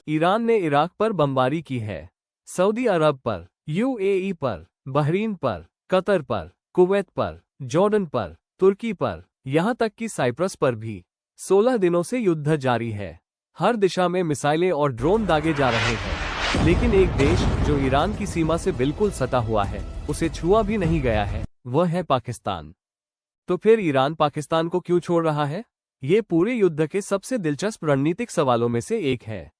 Iran ने Iraq पर बमबारी की है। सऊदी अरब पर, यूएई पर, बहरीन पर, कतर पर, कुवैत पर, जॉर्डन पर, तुर्की पर, यहाँ तक कि साइप्रस पर भी 16 दिनों से युद्ध जारी है। हर दिशा में मिसाइलें और ड्रोन दागे जा रहे हैं, लेकिन एक देश जो ईरान की सीमा से बिल्कुल सटा हुआ है, उसे छुआ भी नहीं गया है, वह है पाकिस्तान। तो फिर ईरान पाकिस्तान को क्यों छोड़ रहा है? ये पूरे युद्ध के सबसे दिलचस्प रणनीतिक सवालों में से एक है।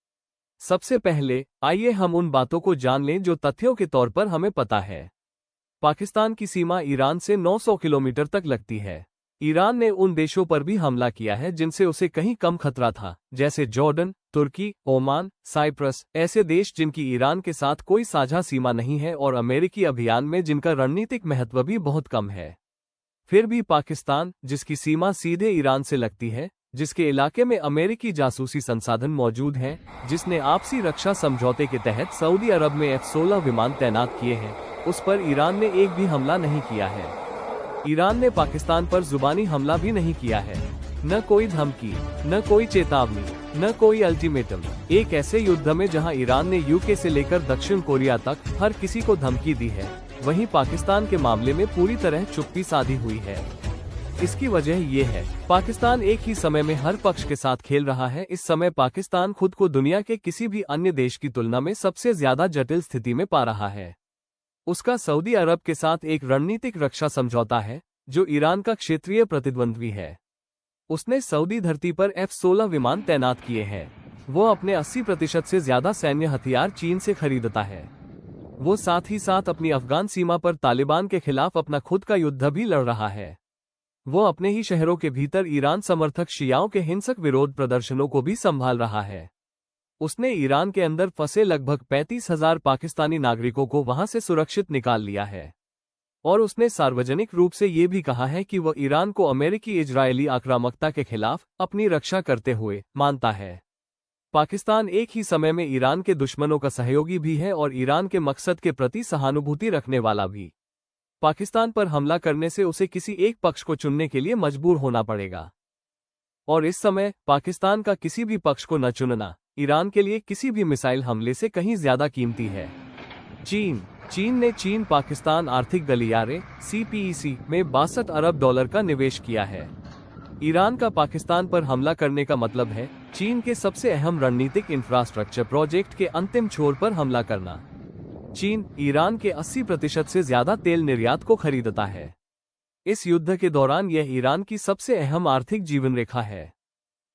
सबसे पहले आइए हम उन बातों को जान लें जो तथ्यों के तौर पर हमें पता है। पाकिस्तान की सीमा ईरान से 900 किलोमीटर तक लगती है। ईरान ने उन देशों पर भी हमला किया है जिनसे उसे कहीं कम खतरा था, जैसे जॉर्डन, तुर्की, ओमान, साइप्रस, ऐसे देश जिनकी ईरान के साथ कोई साझा सीमा नहीं है और अमेरिकी अभियान में जिनका रणनीतिक महत्व भी बहुत कम है। फिर भी पाकिस्तान, जिसकी सीमा सीधे ईरान से लगती है, जिसके इलाके में अमेरिकी जासूसी संसाधन मौजूद हैं, जिसने आपसी रक्षा समझौते के तहत सऊदी अरब में F-16 विमान तैनात किए हैं, उस पर ईरान ने एक भी हमला नहीं किया है। ईरान ने पाकिस्तान पर जुबानी हमला भी नहीं किया है। न कोई धमकी, न कोई चेतावनी, न कोई अल्टीमेटम। एक ऐसे युद्ध में जहां ईरान ने यूके से लेकर दक्षिण कोरिया तक हर किसी को धमकी दी है, वहीं पाकिस्तान के मामले में पूरी तरह चुप्पी साधी हुई है। इसकी वजह ये है, पाकिस्तान एक ही समय में हर पक्ष के साथ खेल रहा है। इस समय पाकिस्तान खुद को दुनिया के किसी भी अन्य देश की तुलना में सबसे ज्यादा जटिल स्थिति में पा रहा है। उसका सऊदी अरब के साथ एक रणनीतिक रक्षा समझौता है, जो ईरान का क्षेत्रीय प्रतिद्वंद्वी है। उसने सऊदी धरती पर F-16 विमान तैनात किए हैं। वो अपने 80% से ज्यादा सैन्य हथियार चीन से खरीदता है। वो साथ ही साथ अपनी अफगान सीमा पर तालिबान के खिलाफ अपना खुद का युद्ध भी लड़ रहा है। वो अपने ही शहरों के भीतर ईरान समर्थक शियाओं के हिंसक विरोध प्रदर्शनों को भी संभाल रहा है। उसने ईरान के अंदर फंसे लगभग 35,000 पाकिस्तानी नागरिकों को वहां से सुरक्षित निकाल लिया है। और उसने सार्वजनिक रूप से ये भी कहा है कि वह ईरान को अमेरिकी इजरायली आक्रामकता के खिलाफ अपनी रक्षा करते हुए मानता है। पाकिस्तान एक ही समय में ईरान के दुश्मनों का सहयोगी भी है और ईरान के मकसद के प्रति सहानुभूति रखने वाला भी। पाकिस्तान पर हमला करने से उसे किसी एक पक्ष को चुनने के लिए मजबूर होना पड़ेगा। और इस समय पाकिस्तान का किसी भी पक्ष को न चुनना ईरान के लिए किसी भी मिसाइल हमले से कहीं ज्यादा कीमती है। चीन ने चीन पाकिस्तान आर्थिक गलियारे CPEC में $62 अरब का निवेश किया है। ईरान का पाकिस्तान पर हमला करने का मतलब है चीन के सबसे अहम रणनीतिक इंफ्रास्ट्रक्चर प्रोजेक्ट के अंतिम छोर पर हमला करना। चीन ईरान के 80% से ज्यादा तेल निर्यात को खरीदता है। इस युद्ध के दौरान यह ईरान की सबसे अहम आर्थिक जीवन रेखा है।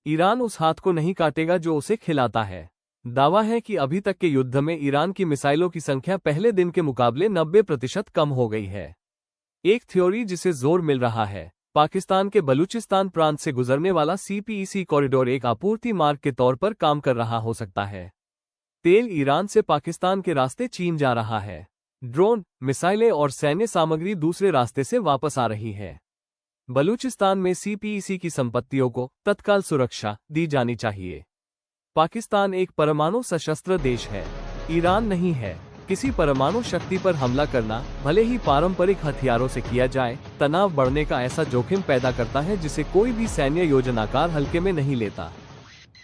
ईरान उस हाथ को नहीं काटेगा जो उसे खिलाता है। दावा है कि अभी तक के युद्ध में ईरान की मिसाइलों की संख्या पहले दिन के मुकाबले 90% कम हो गई है। एक थ्योरी जिसे जोर मिल रहा है, पाकिस्तान के बलूचिस्तान प्रांत से गुजरने वाला CPEC कॉरिडोर एक आपूर्ति मार्ग के तौर पर काम कर रहा हो सकता है। तेल ईरान से पाकिस्तान के रास्ते चीन जा रहा है। ड्रोन, मिसाइलें और सैन्य सामग्री दूसरे रास्ते से वापस आ रही है। बलूचिस्तान में CPEC की संपत्तियों को तत्काल सुरक्षा दी जानी चाहिए। पाकिस्तान एक परमाणु सशस्त्र देश है, ईरान नहीं है। किसी परमाणु शक्ति पर हमला करना, भले ही पारंपरिक हथियारों से किया जाए, तनाव बढ़ने का ऐसा जोखिम पैदा करता है जिसे कोई भी सैन्य योजनाकार हल्के में नहीं लेता।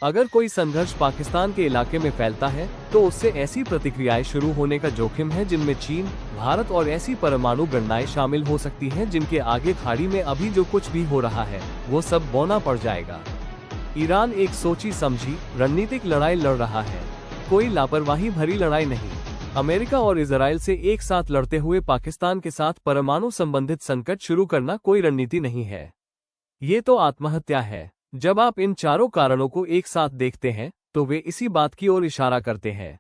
अगर कोई संघर्ष पाकिस्तान के इलाके में फैलता है तो उससे ऐसी प्रतिक्रियाएं शुरू होने का जोखिम है जिनमें चीन, भारत और ऐसी परमाणु गणनाएं शामिल हो सकती हैं जिनके आगे खाड़ी में अभी जो कुछ भी हो रहा है वो सब बौना पड़ जाएगा। ईरान एक सोची समझी रणनीतिक लड़ाई लड़ रहा है, कोई लापरवाही भरी लड़ाई नहीं। अमेरिका और इजराइल से एक साथ लड़ते हुए पाकिस्तान के साथ परमाणु संबंधित संकट शुरू करना कोई रणनीति नहीं है, ये तो आत्महत्या है। जब आप इन चारों कारणों को एक साथ देखते हैं तो वे इसी बात की ओर इशारा करते हैं।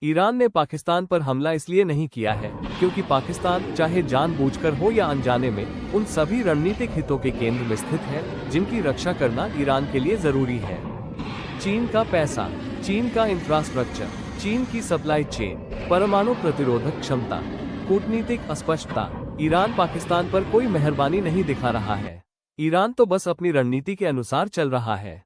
ईरान ने पाकिस्तान पर हमला इसलिए नहीं किया है क्योंकि पाकिस्तान, चाहे जानबूझकर हो या अनजाने में, उन सभी रणनीतिक हितों के केंद्र में स्थित है जिनकी रक्षा करना ईरान के लिए जरूरी है। चीन का पैसा, चीन का इंफ्रास्ट्रक्चर, चीन की सप्लाई चेन, परमाणु प्रतिरोधक क्षमता, कूटनीतिक अस्पष्टता। ईरान पाकिस्तान पर कोई मेहरबानी नहीं दिखा रहा है। ईरान तो बस अपनी रणनीति के अनुसार चल रहा है।